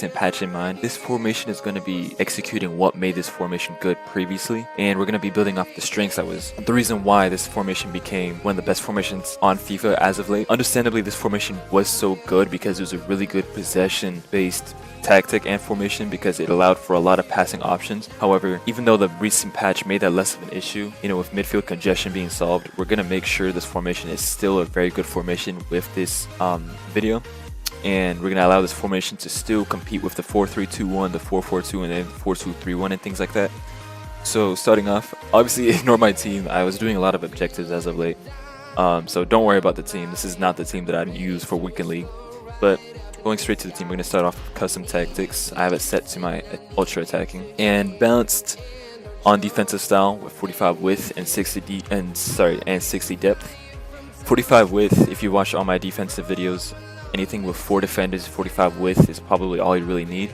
recent patch in mind, this formation is going to be executing what made this formation good previously, and we're going to be building off the strengths that was the reason why this formation became one of the best formations on FIFA as of late. Understandably, this formation was so good because it was a really good possession-based tactic and formation because it allowed for a lot of passing options. However, even though the recent patch made that less of an issue, with midfield congestion being solved, we're going to make sure this formation is still a very good formation with this video. And we're going to allow this formation to still compete with the 4-3-2-1, the 4-4-2, and then 4-2-3-1 and things like that. So starting off, obviously ignore my team. I was doing a lot of objectives as of late. So don't worry about the team. This is not the team that I'd use for Weekend League. But going straight to the team, we're going to start off with custom tactics. I have it set to my ultra attacking and balanced on defensive style with 45 width and 60 depth. 45 width, if you watch all my defensive videos, anything with 4 defenders, 45 width is probably all you really need.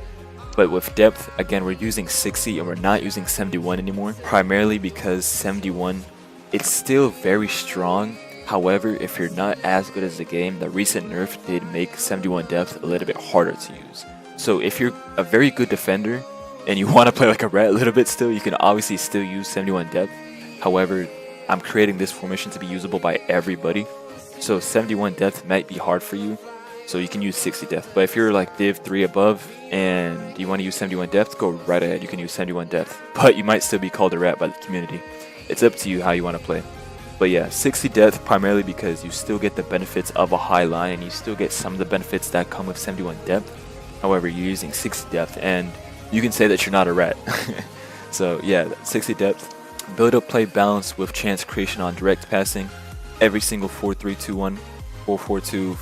But with depth, again, we're using 60 and we're not using 71 anymore, primarily because 71, it's still very strong. However, if you're not as good as the game, the recent nerf did make 71 depth a little bit harder to use. So if you're a very good defender and you want to play like a rat a little bit still, you can obviously still use 71 depth. However, I'm creating this formation to be usable by everybody. So 71 depth might be hard for you. So you can use 60 depth. But if you're like Div 3 above and you want to use 71 depth, go right ahead. You can use 71 depth. But you might still be called a rat by the community. It's up to you how you want to play. But yeah, 60 depth primarily because you still get the benefits of a high line and you still get some of the benefits that come with 71 depth. However, you're using 60 depth and you can say that you're not a rat. So yeah, 60 depth. Build up play balance with chance creation on direct passing. Every single 4-3-2-1, 4-4-2,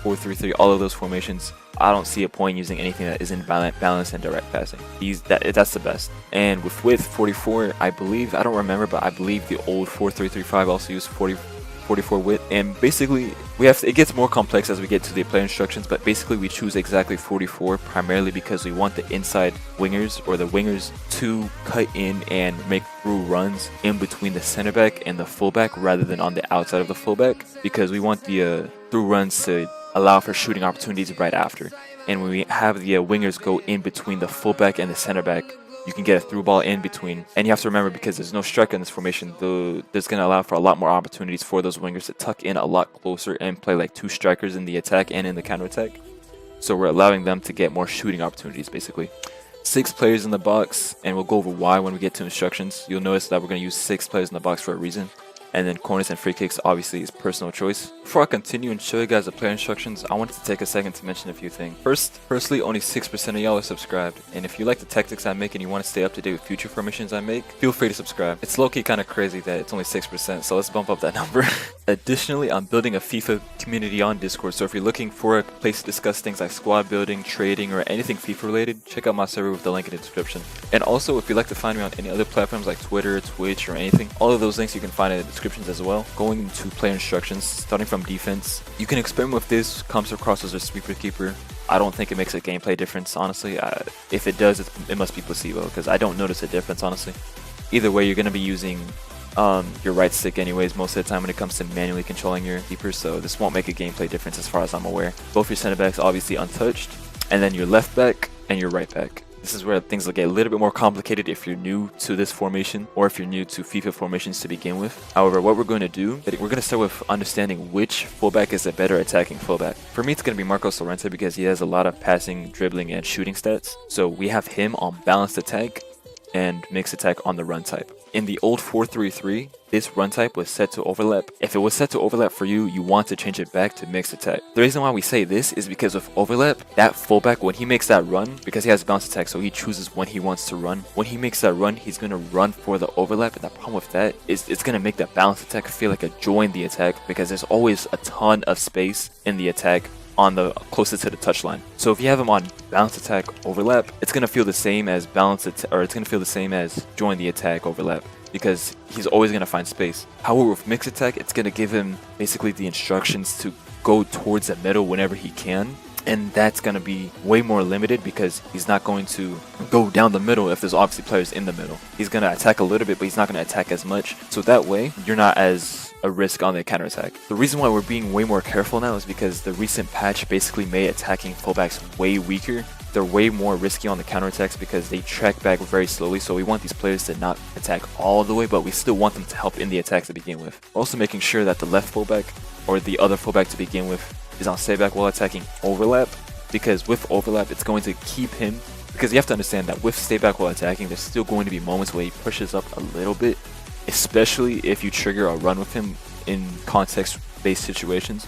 4-4-3-3, all of those formations. I don't see a point using anything that isn't balance and direct passing. That's the best. And with width 44, I believe, I don't remember, but I believe the old 4-3-3-5 also used 44 width. And basically, it gets more complex as we get to the player instructions, but basically we choose exactly 44 primarily because we want the inside wingers or the wingers to cut in and make through runs in between the center back and the fullback rather than on the outside of the fullback, because we want the through runs to allow for shooting opportunities right after. And when we have the wingers go in between the fullback and the center back, you can get a through ball in between. And you have to remember, because there's no striker in this formation, there's going to allow for a lot more opportunities for those wingers to tuck in a lot closer and play like 2 strikers in the attack and in the counter attack. So we're allowing them to get more shooting opportunities basically. 6 players in the box, and we'll go over why when we get to instructions. You'll notice that we're going to use 6 players in the box for a reason. And then corners and free kicks obviously is personal choice. Before I continue and show you guys the player instructions, I wanted to take a second to mention a few things. Firstly, only 6% of y'all are subscribed, and if you like the tactics I make and you want to stay up to date with future formations I make, feel free to subscribe. It's low-key kind of crazy that it's only 6%, so let's bump up that number. Additionally, I'm building a FIFA community on Discord, so if you're looking for a place to discuss things like squad building, trading, or anything FIFA related, check out my server with the link in the description. And also, if you'd like to find me on any other platforms like Twitter, Twitch, or anything, all of those links you can find in the description as well. Going into player instructions, starting from defense, you can experiment with this. Comes across as a sweeper keeper. I don't think it makes a gameplay difference, honestly. If it does, it must be placebo, because I don't notice a difference, honestly. Either way, you're going to be using your right stick anyways most of the time when it comes to manually controlling your keeper, so this won't make a gameplay difference as far as I'm aware. Both your center backs obviously untouched, and then your left back and your right back. This is where things will get a little bit more complicated if you're new to this formation or if you're new to FIFA formations to begin with. However, what we're going to do, we're going to start with understanding which fullback is a better attacking fullback. For me, it's going to be Marcos Llorente because he has a lot of passing, dribbling, and shooting stats. So we have him on balanced attack and mixed attack on the run type. In the old 4-3-3, this run type was set to overlap. If it was set to overlap for you, you want to change it back to mixed attack. The reason why we say this is because with overlap, that fullback, when he makes that run, because he has balanced attack, so he chooses when he wants to run. When he makes that run, he's going to run for the overlap, and the problem with that is it's going to make that balanced attack feel like a join the attack, because there's always a ton of space in the attack on the closest to the touchline. So if you have him on balanced attack overlap, it's going to feel the same as it's going to feel the same as join the attack overlap, because he's always going to find space. However, with mixed attack, it's going to give him basically the instructions to go towards the middle whenever he can, and that's going to be way more limited because he's not going to go down the middle if there's obviously players in the middle. He's going to attack a little bit, but he's not going to attack as much, so that way you're not as a risk on the counter attack. The reason why we're being way more careful now is because the recent patch basically made attacking fullbacks way weaker they're way more risky on the counterattacks because they track back very slowly. So we want these players to not attack all the way, but we still want them to help in the attacks to begin with. We're also making sure that the left fullback or the other fullback to begin with is on stay back while attacking overlap, because with overlap it's going to keep him, because you have to understand that with stay back while attacking there's still going to be moments where he pushes up a little bit, especially if you trigger a run with him in context based situations.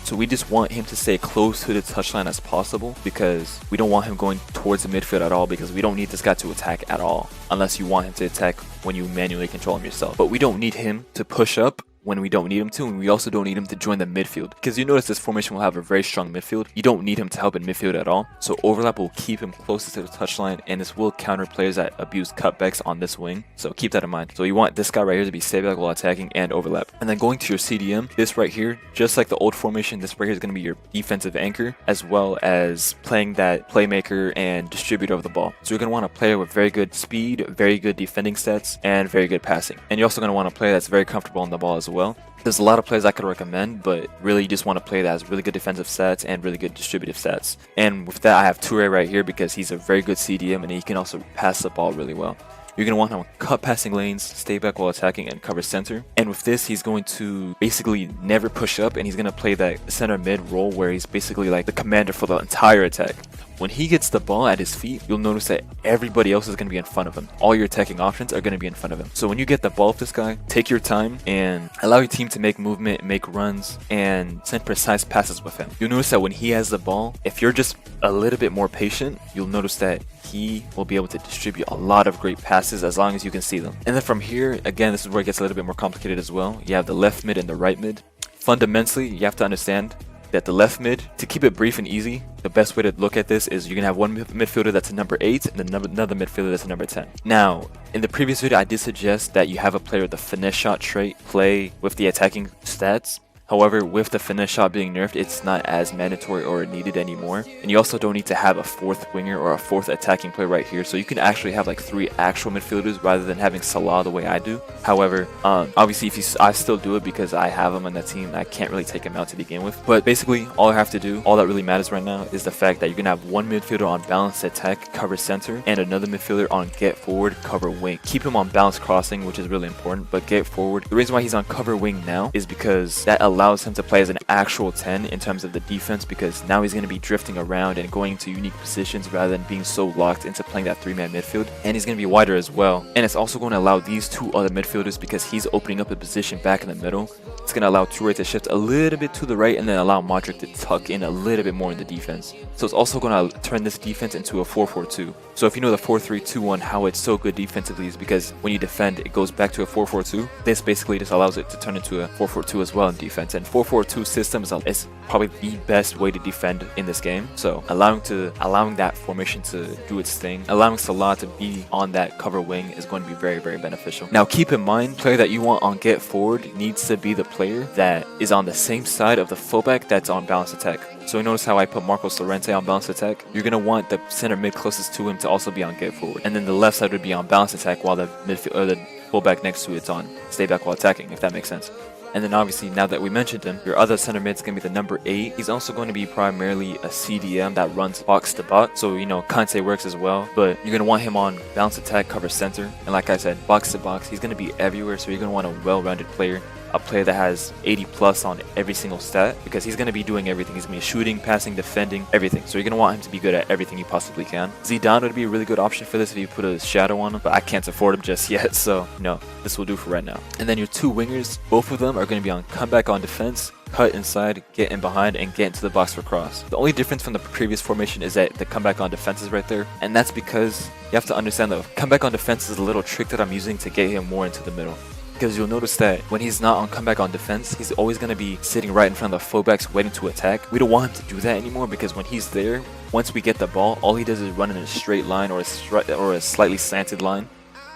So we just want him to stay close to the touchline as possible, because we don't want him going towards the midfield at all, because we don't need this guy to attack at all unless you want him to attack when you manually control him yourself. But we don't need him to push up when we don't need him to, and we also don't need him to join the midfield, because you notice this formation will have a very strong midfield. You don't need him to help in midfield at all, so overlap will keep him closest to the touchline, and this will counter players that abuse cutbacks on this wing, so keep that in mind. So you want this guy right here to be stay back while attacking and overlap. And then going to your CDM, this right here, just like the old formation, this right here is going to be your defensive anchor, as well as playing that playmaker and distributor of the ball. So you're going to want a player with very good speed, very good defending stats, and very good passing. And you're also going to want a player that's very comfortable on the ball as well. There's a lot of players I could recommend, but really you just want a player that has really good defensive stats and really good distributive stats. And with that, I have Toure right here because he's a very good CDM and he can also pass the ball really well. You're going to want him to cut passing lanes, stay back while attacking, and cover center. And with this, he's going to basically never push up, and he's going to play that center mid role where he's basically like the commander for the entire attack. When he gets the ball at his feet, you'll notice that everybody else is going to be in front of him. All your attacking options are going to be in front of him. So when you get the ball with this guy, take your time and allow your team to make movement, make runs, and send precise passes with him. You'll notice that when he has the ball, if you're just a little bit more patient, you'll notice that he will be able to distribute a lot of great passes as long as you can see them. And then from here, again, this is where it gets a little bit more complicated as well. You have the left mid and the right mid. Fundamentally, you have to understand that the left mid, to keep it brief and easy, the best way to look at this is you're going to have one midfielder that's a number 8 and another midfielder that's a number 10. Now, in the previous video, I did suggest that you have a player with the finesse shot trait play with the attacking stats. However, with the finesse shot being nerfed, it's not as mandatory or needed anymore. And you also don't need to have a 4th winger or a 4th attacking player right here. So you can actually have like 3 actual midfielders rather than having Salah the way I do. However, obviously I still do it because I have him on that team. I can't really take him out to begin with. But basically, all I have to do, all that really matters right now is the fact that you're going to have one midfielder on balanced attack, cover center, and another midfielder on get forward, cover wing. Keep him on balanced crossing, which is really important, but get forward. The reason why he's on cover wing now is because that allows him to play as an actual 10 in terms of the defense, because now he's going to be drifting around and going to unique positions rather than being so locked into playing that 3-man midfield. And he's going to be wider as well, and it's also going to allow these 2 other midfielders, because he's opening up a position back in the middle, it's going to allow Toure to shift a little bit to the right and then allow Modric to tuck in a little bit more in the defense. So it's also going to turn this defense into a 4-4-2. So if you know the 4-3-2-1, how it's so good defensively is because when you defend, it goes back to a 4-4-2. This basically just allows it to turn into a 4-4-2 as well in defense. And 4-4-2 system is probably the best way to defend in this game. So allowing that formation to do its thing, allowing Salah to be on that cover wing is going to be very, very beneficial. Now keep in mind, player that you want on get forward needs to be the player that is on the same side of the fullback that's on balanced attack. So you notice how I put Marcos Llorente on balanced attack? You're going to want the center mid closest to him to also be on get forward. And then the left side would be on balanced attack while the midfield or the fullback next to it's on stay back while attacking, if that makes sense. And then obviously, now that we mentioned him, your other center mid is going to be the number 8. He's also going to be primarily a CDM that runs box to box. So, you know, Kante works as well. But you're going to want him on balanced attack, cover center. And like I said, box to box, he's going to be everywhere. So you're going to want a well-rounded player. A player that has 80 plus on every single stat, because he's going to be doing everything. He's going to be shooting, passing, defending, everything. So you're going to want him to be good at everything you possibly can. Zidane would be a really good option for this if you put a shadow on him, but I can't afford him just yet, so no, this will do for right now. And then your 2 wingers, both of them are going to be on comeback on defense, cut inside, get in behind, and get into the box for cross. The only difference from the previous formation is that the comeback on defense is right there, and that's because you have to understand that comeback on defense is a little trick that I'm using to get him more into the middle. Because you'll notice that when he's not on comeback on defense, he's always going to be sitting right in front of the fullbacks waiting to attack. We don't want him to do that anymore, because when he's there, once we get the ball, all he does is run in a straight line or a slightly slanted line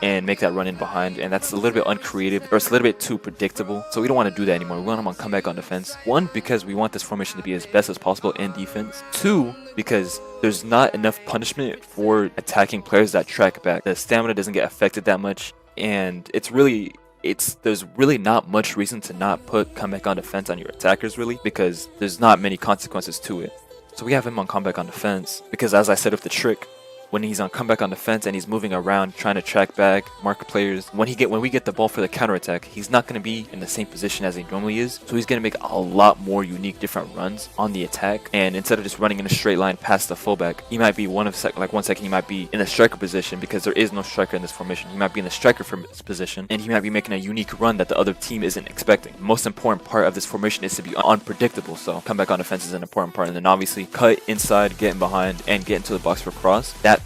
and make that run in behind, and that's a little bit uncreative, or it's a little bit too predictable. So we don't want to do that anymore. We want him on comeback on defense. 1, because we want this formation to be as best as possible in defense. 2, because there's not enough punishment for attacking players that track back. The stamina doesn't get affected that much, and there's really not much reason to not put comeback on defense on your attackers, really, because there's not many consequences to it. So we have him on comeback on defense because, as I said with the trick, when he's on comeback on defense and he's moving around trying to track back, mark players, when we get the ball for the counterattack, he's not going to be in the same position as he normally is. So he's going to make a lot more unique different runs on the attack. And instead of just running in a straight line past the fullback, he might be 1 second he might be in the striker position because there is no striker in this formation. He might be in the striker position and he might be making a unique run that the other team isn't expecting. The most important part of this formation is to be unpredictable. So comeback on defense is an important part. And then obviously cut inside, getting behind, and get into the box for cross. That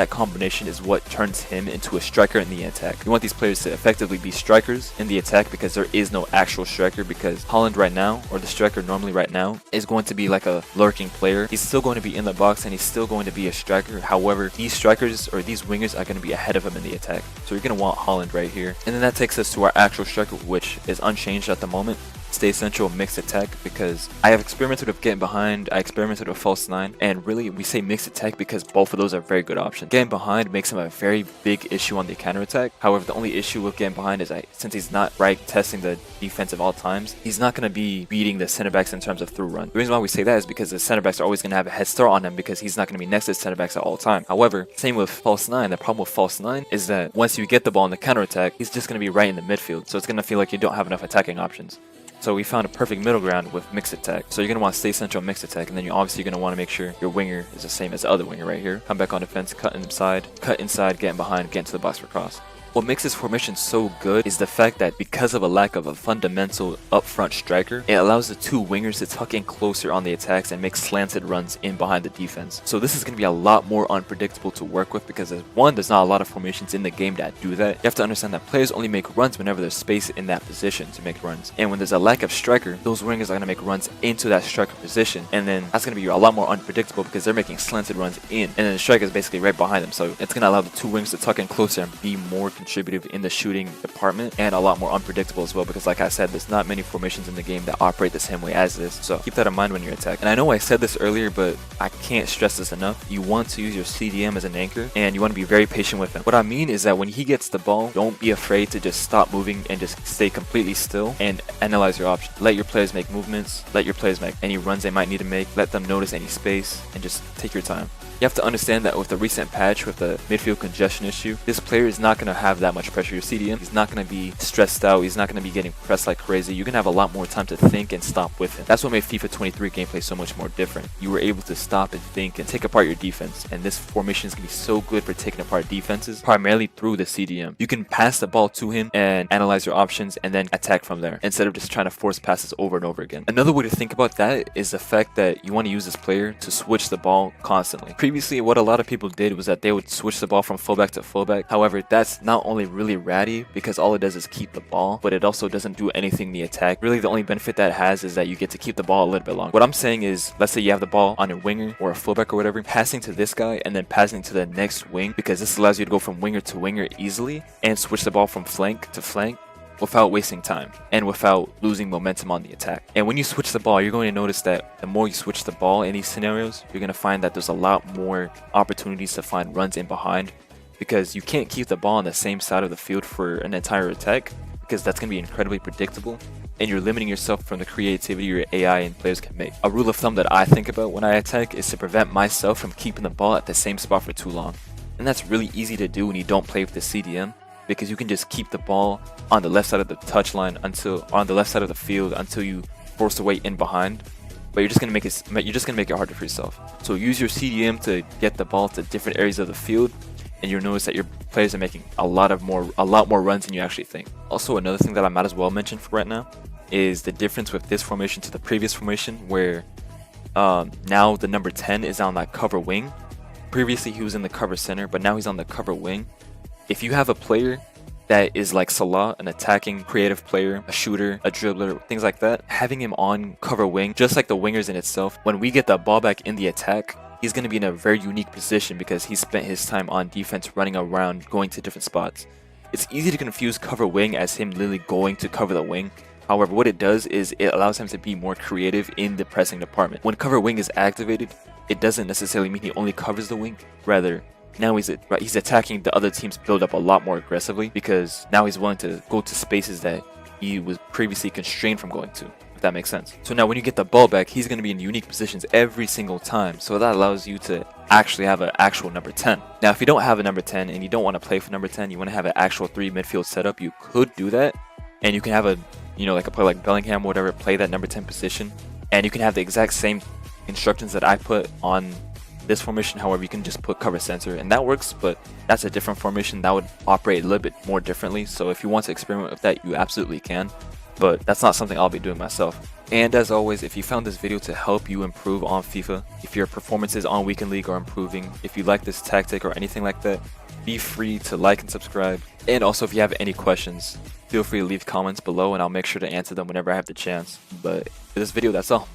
combination is what turns him into a striker in the attack. You want these players to effectively be strikers in the attack because there is no actual striker, because Haaland right now, or the striker normally right now, is going to be like a lurking player. He's still going to be in the box and he's still going to be a striker. However, these strikers or these wingers are going to be ahead of him in the attack. So you're going to want Haaland right here. And then that takes us to our actual striker, which is unchanged at the moment. Stay central, mixed attack, because I have experimented with getting behind, I experimented with false 9, and really we say mixed attack because both of those are very good options. Getting behind makes him a very big issue on the counter attack. However, the only issue with getting behind is since he's not testing the defense of all times, he's not going to be beating the center backs in terms of through run. The reason why we say that is because the center backs are always going to have a head start on him because he's not going to be next to the center backs at all time. However, same with false 9. The problem with false 9 is that once you get the ball in the counter attack, he's just going to be right in the midfield, so it's going to feel like you don't have enough attacking options. So we found a perfect middle ground with mixed attack. So you're going to want to stay central, mixed attack, and then you're obviously going to want to make sure your winger is the same as the other winger right here. Come back on defense, cut inside, getting behind, get into the box for cross. What makes this formation so good is the fact that because of a lack of a fundamental upfront striker, it allows the two wingers to tuck in closer on the attacks and make slanted runs in behind the defense. So this is going to be a lot more unpredictable to work with because there's not a lot of formations in the game that do that. You have to understand that players only make runs whenever there's space in that position to make runs. And when there's a lack of striker, those wingers are going to make runs into that striker position. And then that's going to be a lot more unpredictable because they're making slanted runs in. And then the striker is basically right behind them. So it's going to allow the two wingers to tuck in closer and be more contributive in the shooting department, and a lot more unpredictable as well because, like I said, there's not many formations in the game that operate the same way as this. So keep that in mind when you're attacking. And I know I said this earlier, but I can't stress this enough. You want to use your CDM as an anchor, and you want to be very patient with him. What I mean is that when he gets the ball, don't be afraid to just stop moving and just stay completely still and analyze your options. Let your players make movements, let your players make any runs they might need to make, let them notice any space, and just take your time. You have to understand that with the recent patch with the midfield congestion issue, this player is not going to have that much pressure. Your CDM, he's not going to be stressed out, he's not going to be getting pressed like crazy. You're going to have a lot more time to think and stop with him. That's what made FIFA 23 gameplay so much more different. You were able to stop and think and take apart your defense, and this formation is going to be so good for taking apart defenses, primarily through the CDM. You can pass the ball to him and analyze your options and then attack from there, instead of just trying to force passes over and over again. Another way to think about that is the fact that you want to use this player to switch the ball constantly. Previously, what a lot of people did was that they would switch the ball from fullback to fullback. However, that's not only really ratty because all it does is keep the ball, but it also doesn't do anything in the attack. Really, the only benefit that it has is that you get to keep the ball a little bit longer. What I'm saying is, let's say you have the ball on a winger or a fullback or whatever, passing to this guy and then passing to the next wing, because this allows you to go from winger to winger easily and switch the ball from flank to flank without wasting time and without losing momentum on the attack. And when you switch the ball, you're going to notice that the more you switch the ball in these scenarios, you're going to find that there's a lot more opportunities to find runs in behind, because you can't keep the ball on the same side of the field for an entire attack because that's going to be incredibly predictable, and you're limiting yourself from the creativity your AI and players can make. A rule of thumb that I think about when I attack is to prevent myself from keeping the ball at the same spot for too long. And that's really easy to do when you don't play with the CDM, because you can just keep the ball on the left side of the touchline on the left side of the field until you force the way in behind. But you're just gonna make it harder for yourself. So use your CDM to get the ball to different areas of the field, and you'll notice that your players are making a lot more runs than you actually think. Also, another thing that I might as well mention for right now is the difference with this formation to the previous formation, where now the number 10 is on that cover wing. Previously he was in the cover center, but now he's on the cover wing. If you have a player that is like Salah, an attacking, creative player, a shooter, a dribbler, things like that, having him on cover wing, just like the wingers in itself, when we get the ball back in the attack, he's going to be in a very unique position because he spent his time on defense running around, going to different spots. It's easy to confuse cover wing as him literally going to cover the wing. However, what it does is it allows him to be more creative in the pressing department. When cover wing is activated, it doesn't necessarily mean he only covers the wing. Rather, now he's attacking the other team's build up a lot more aggressively, because now he's willing to go to spaces that he was previously constrained from going to. if that makes sense. So now when you get the ball back, he's going to be in unique positions every single time. So that allows you to actually have an actual number 10. Now, if you don't have a number 10 and you don't want to play for number 10, you want to have an actual 3 midfield setup, you could do that. And you can have a, like a player like Bellingham or whatever, play that number 10 position. And you can have the exact same instructions that I put on this formation. However, you can just put cover center and that works, but that's a different formation that would operate a little bit more differently. So if you want to experiment with that, you absolutely can, but that's not something I'll be doing myself. And as always, if you found this video to help you improve on FIFA, if your performances on Weekend League are improving, if you like this tactic or anything like that, be free to like and subscribe. And also, if you have any questions, feel free to leave comments below and I'll make sure to answer them whenever I have the chance. But for this video, that's all.